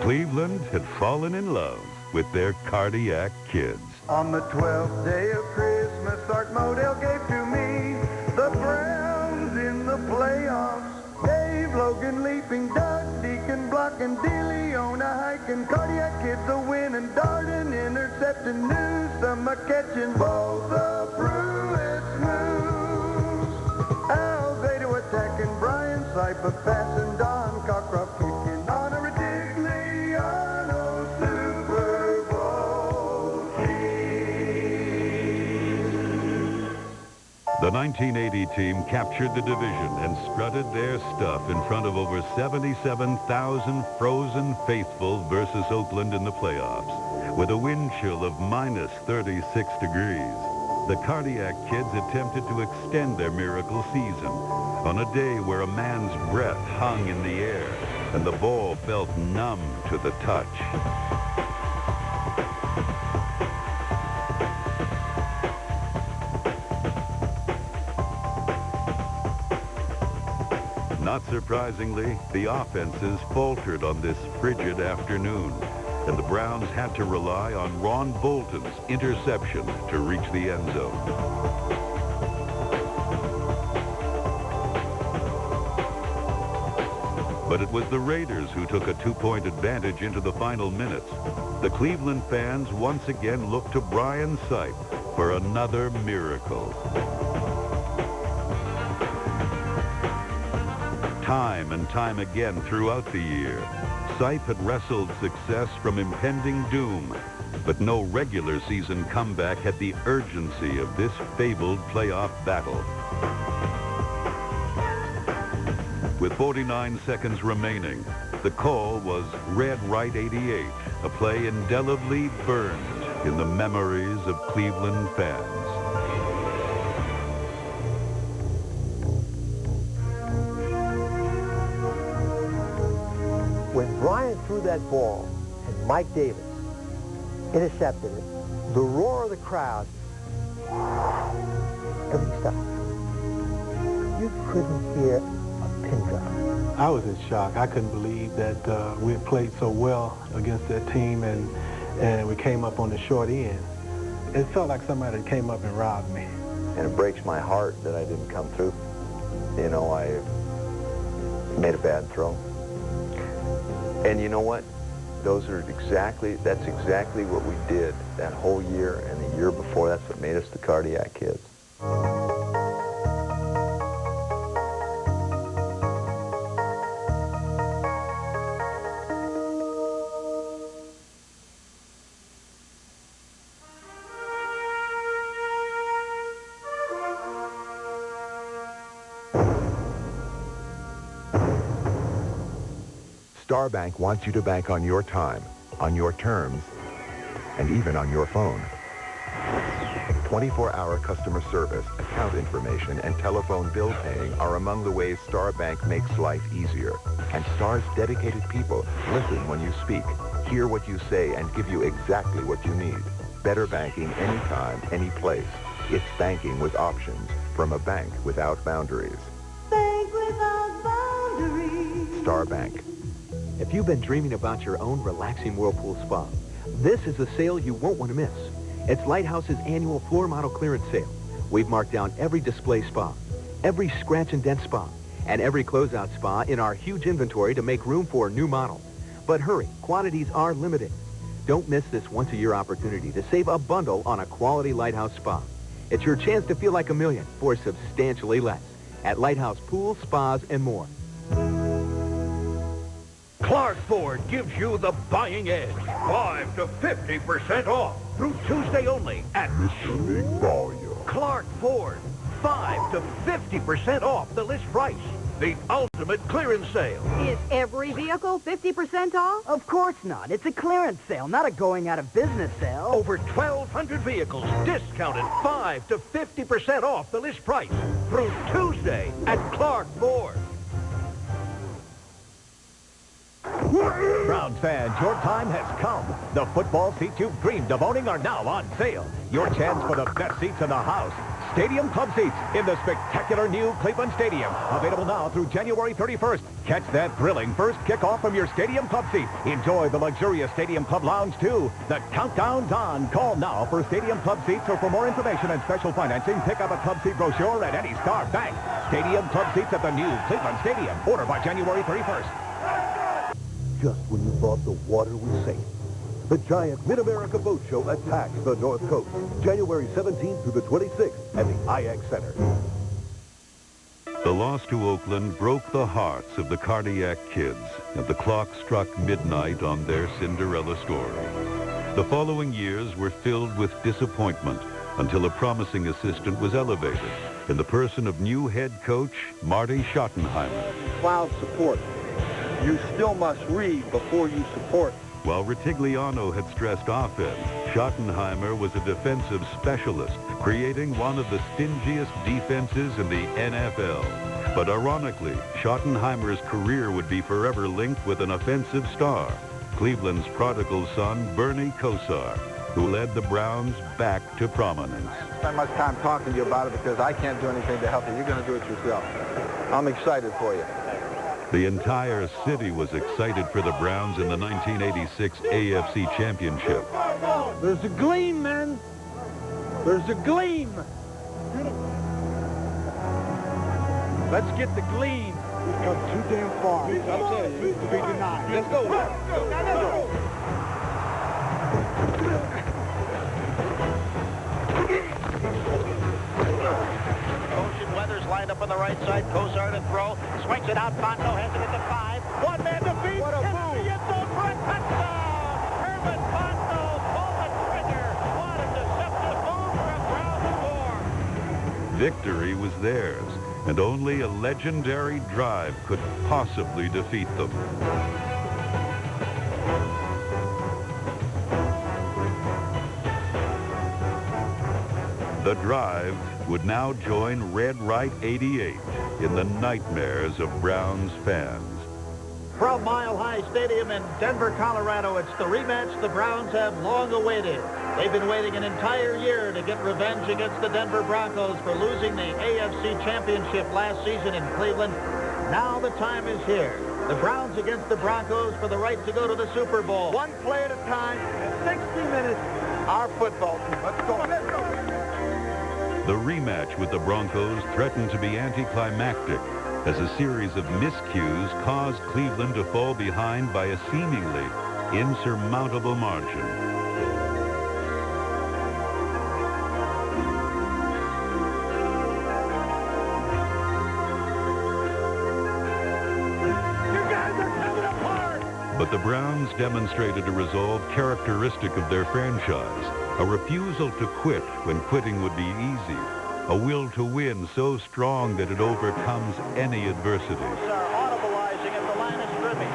Cleveland had fallen in love with their cardiac kids. On the 12th day of Christmas, Art Modell gave to me the Browns in the playoffs. Dave Logan leaping, Doug Deacon blocking, DeLeon hiking, cardiac kids a winning, Darden intercepting, Newsome a catching, balls the Pruitt's moves. Al Zeta attacking, Brian Sipe a passing, Don Cockcroft kicking, on a Ritigliano Super Bowl team. The 1980 team captured the division and strutted their stuff in front of over 77,000 frozen faithful versus Oakland in the playoffs. With a wind chill of minus 36 degrees, the cardiac kids attempted to extend their miracle season on a day where a man's breath hung in the air. and the ball felt numb to the touch. Not surprisingly, the offenses faltered on this frigid afternoon, and the Browns had to rely on Ron Bolton's interception to reach the end zone. But it was the Raiders who took a 2-point advantage into the final minutes. The Cleveland fans once again looked to Brian Sipe for another miracle. Time and time again throughout the year, Sipe had wrestled success from impending doom, but no regular season comeback had the urgency of this fabled playoff battle. With 49 seconds remaining, the call was Red Right 88, a play indelibly burned in the memories of Cleveland fans. When Brian threw that ball and Mike Davis intercepted it, the roar of the crowd, everything stopped. You couldn't hear a pin drop. I was in shock. I couldn't believe that we had played so well against that team and we came up on the short end. It felt like somebody came up and robbed me. And it breaks my heart that I didn't come through. You know, I made a bad throw. And you know what? That's exactly what we did that whole year and the year before. That's what made us the Cardiac Kids. Star Bank wants you to bank on your time, on your terms, and even on your phone. 24-hour customer service, account information, and telephone bill paying are among the ways Star Bank makes life easier. And Star's dedicated people listen when you speak, hear what you say, and give you exactly what you need. Better banking anytime, any place. It's banking with options from a bank without boundaries. Bank without boundaries. Star Bank. If you've been dreaming about your own relaxing whirlpool spa, this is a sale you won't want to miss. It's Lighthouse's annual floor model clearance sale. We've marked down every display spa, every scratch and dent spa, and every closeout spa in our huge inventory to make room for new models. But hurry, quantities are limited. Don't miss this once-a-year opportunity to save a bundle on a quality Lighthouse spa. It's your chance to feel like a million for substantially less at Lighthouse Pools, Spas, and more. Clark Ford gives you the buying edge. 5 to 50% off through Tuesday only at Mr. Big Volume. Clark Ford. 5 to 50% off the list price. The ultimate clearance sale. Is every vehicle 50% off? Of course not. It's a clearance sale, not a going out of business sale. Over 1,200 vehicles discounted 5 to 50% off the list price through Tuesday at Clark Ford. Browns fans, your time has come. The football seats you've dreamed of owning are now on sale. Your chance for the best seats in the house. Stadium Club seats in the spectacular new Cleveland Stadium. Available now through January 31st. Catch that thrilling first kickoff from your Stadium Club seat. Enjoy the luxurious Stadium Club lounge, too. The countdown's on. Call now for Stadium Club seats or for more information and special financing, pick up a club seat brochure at any Star Bank. Stadium Club seats at the new Cleveland Stadium. Order by January 31st. Just when you thought the water was safe, the giant Mid-America Boat Show attacks the North Coast, January 17th through the 26th at the IX Center. The loss to Oakland broke the hearts of the Cardiac Kids, and the clock struck midnight on their Cinderella story. The following years were filled with disappointment until a promising assistant was elevated in the person of new head coach Marty Schottenheimer. Cloud support. You still must read before you support. While Ritigliano had stressed offense, Schottenheimer was a defensive specialist, creating one of the stingiest defenses in the NFL. But ironically, Schottenheimer's career would be forever linked with an offensive star, Cleveland's prodigal son, Bernie Kosar, who led the Browns back to prominence. I haven't spent much time talking to you about it because I can't do anything to help you. You're going to do it yourself. I'm excited for you. The entire city was excited for the Browns in the 1986 AFC Championship. There's a gleam, men. There's a gleam. Let's get the gleam. We've come too damn far. I'm telling you, to be denied. Let's go. Let's go. Ocean Weathers lined up on the right side. Kosar to throw. Swings it out. Fonto has it at the 5. One man to beat. What a move. The end zone for a touchdown. Herman Fonto pulled the trigger. What a deceptive move for a Brown score. Victory was theirs, and only a legendary drive could possibly defeat them. The drive would now join Red Right 88 in the nightmares of Browns fans. From Mile High Stadium in Denver, Colorado, it's the rematch the Browns have long awaited. They've been waiting an entire year to get revenge against the Denver Broncos for losing the AFC Championship last season in Cleveland. Now the time is here. The Browns against the Broncos for the right to go to the Super Bowl. One play at a time, 60 minutes, our football team. Let's go. Let's go. The rematch with the Broncos threatened to be anticlimactic as a series of miscues caused Cleveland to fall behind by a seemingly insurmountable margin. But the Browns demonstrated a resolve characteristic of their franchise, a refusal to quit when quitting would be easy, a will to win so strong that it overcomes any adversity. Kosar audibilizing at the line of scrimmage.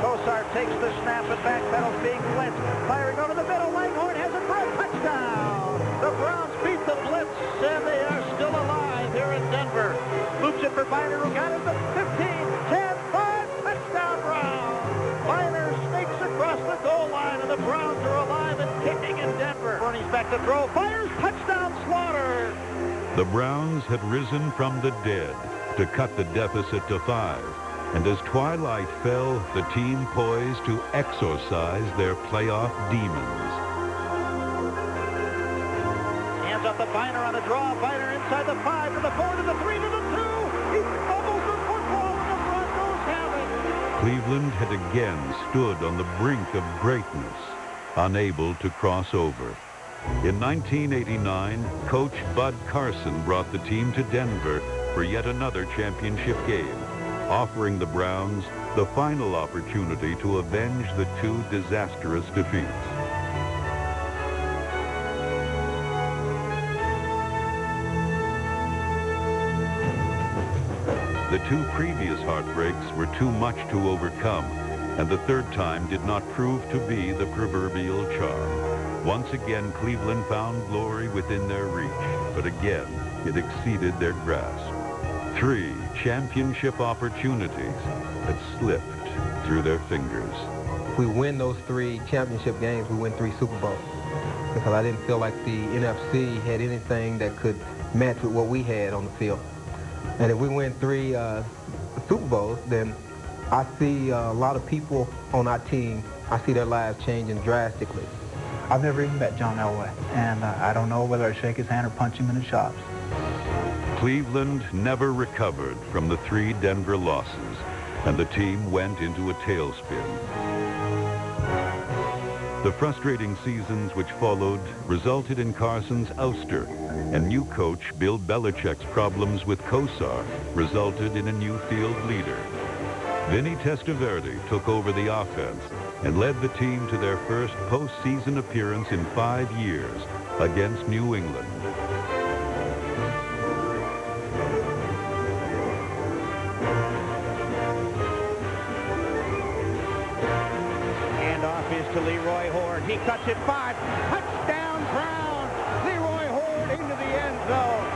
Kosar takes the snap and backpedals being blitzed. Firing over the middle. Langhorne has it for a touchdown. The Browns beat the blitz, and they are still alive here in Denver. Loops it for Biner, who got it to 15, 10, 5, touchdown Browns. Biner snakes across the goal line, and the Browns are alive and kicking in Denver. Bernie's back to throw. Fires, touchdown Slaughter. The Browns had risen from the dead to cut the deficit to 5. And as twilight fell, the team poised to exorcise their playoff demons. Hands up the Biner on a draw. Biner inside the 5 to the 4 to the 3 to the 2. He fumbles the football, and the Broncos have it. Cleveland had again stood on the brink of greatness, unable to cross over. In 1989, coach Bud Carson brought the team to Denver for yet another championship game, offering the Browns the final opportunity to avenge the 2 disastrous defeats. The 2 previous heartbreaks were too much to overcome, and the third time did not prove to be the proverbial charm. Once again, Cleveland found glory within their reach, but again, it exceeded their grasp. 3 championship opportunities had slipped through their fingers. If we win those 3 championship games, we win 3 Super Bowls. Because I didn't feel like the NFC had anything that could match with what we had on the field. And if we win 3 Super Bowls, then I see a lot of people on our team, I see their lives changing drastically. I've never even met John Elway, and I don't know whether I shake his hand or punch him in the chops. Cleveland never recovered from the 3 Denver losses, and the team went into a tailspin. The frustrating seasons which followed resulted in Carson's ouster, and new coach Bill Belichick's problems with Kosar resulted in a new field leader. Vinny Testaverde took over the offense and led the team to their first postseason appearance in 5 years against New England. Handoff is to Leroy Horde. He cuts it 5. Touchdown Browns. Leroy Horde into the end zone.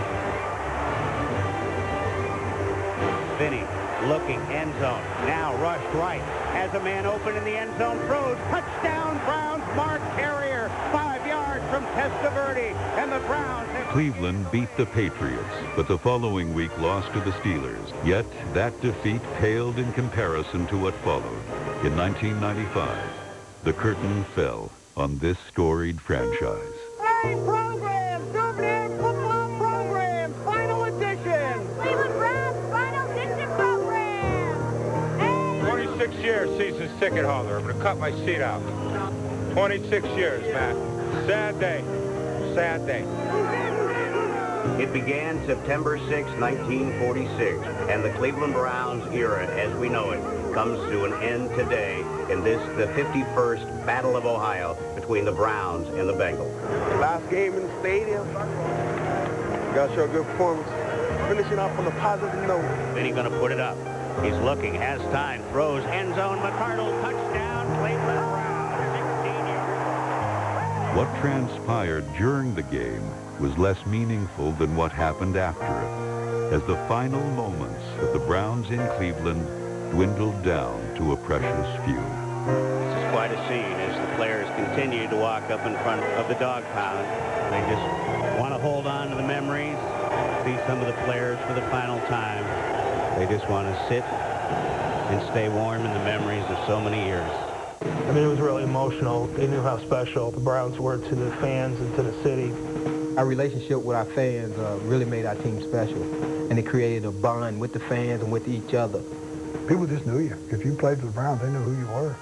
Vinny looking, end zone. Now rushed right. Has a man open in the end zone. Throws. Touchdown, Browns. Mark Carrier. 5 yards from Testaverde. And the Browns have... Cleveland beat the Patriots, but the following week lost to the Steelers. Yet that defeat paled in comparison to what followed. In 1995, the curtain fell on this storied franchise. Program, Souvenir Football Program, Final Edition. Cleveland Browns Final Edition Program. 26 years season ticket holder. I'm going to cut my seat out. 26 years, man. Sad day. Sad day. It began September 6, 1946, and the Cleveland Browns era, as we know it, comes to an end today in this, the 51st Battle of Ohio between the Browns and the Bengals. Last game in the stadium. Got to show a good performance. Finishing off on a positive note. Vinny going to put it up. He's looking, has time, throws, end zone, McCardle, touchdown, Cleveland Browns, 16 yards. What transpired during the game was less meaningful than what happened after it, as the final moments of the Browns in Cleveland dwindled down to a precious few. This is quite a scene as the players continue to walk up in front of the dog pound. They just want to hold on to the memories, see some of the players for the final time. They just want to sit and stay warm in the memories of so many years. I mean, it was really emotional. They knew how special the Browns were to the fans and to the city. Our relationship with our fans really made our team special, and it created a bond with the fans and with each other. People just knew you. If you played for the Browns, they knew who you were.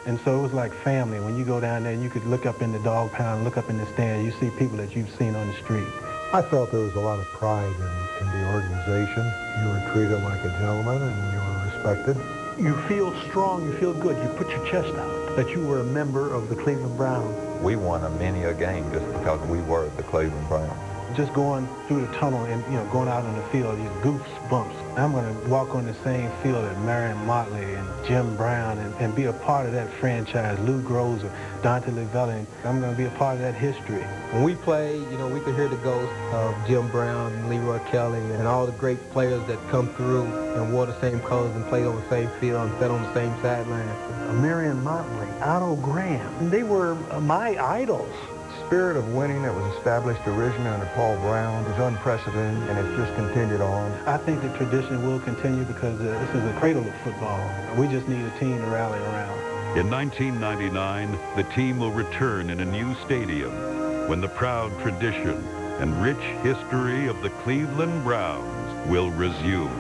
And so it was like family. When you go down there and you could look up in the dog pound, look up in the stand, you see people that you've seen on the street. I felt there was a lot of pride in the organization. You were treated like a gentleman and you were respected. You feel strong, you feel good. You put your chest out that you were a member of the Cleveland Browns. We won many a game just because we were the Cleveland Browns. Just going through the tunnel and, going out on the field, these goosebumps. I'm going to walk on the same field as Marion Motley and Jim Brown and be a part of that franchise, Lou Groza, Dante Lavelle. I'm going to be a part of that history. When we played, we could hear the ghosts of Jim Brown, Leroy Kelly, and all the great players that come through and wore the same colors and played on the same field and sat on the same sideline. Marion Motley, Otto Graham, they were my idols. The spirit of winning that was established originally under Paul Brown is unprecedented, and it's just continued on. I think the tradition will continue because this is a cradle of football. We just need a team to rally around. In 1999, the team will return in a new stadium when the proud tradition and rich history of the Cleveland Browns will resume.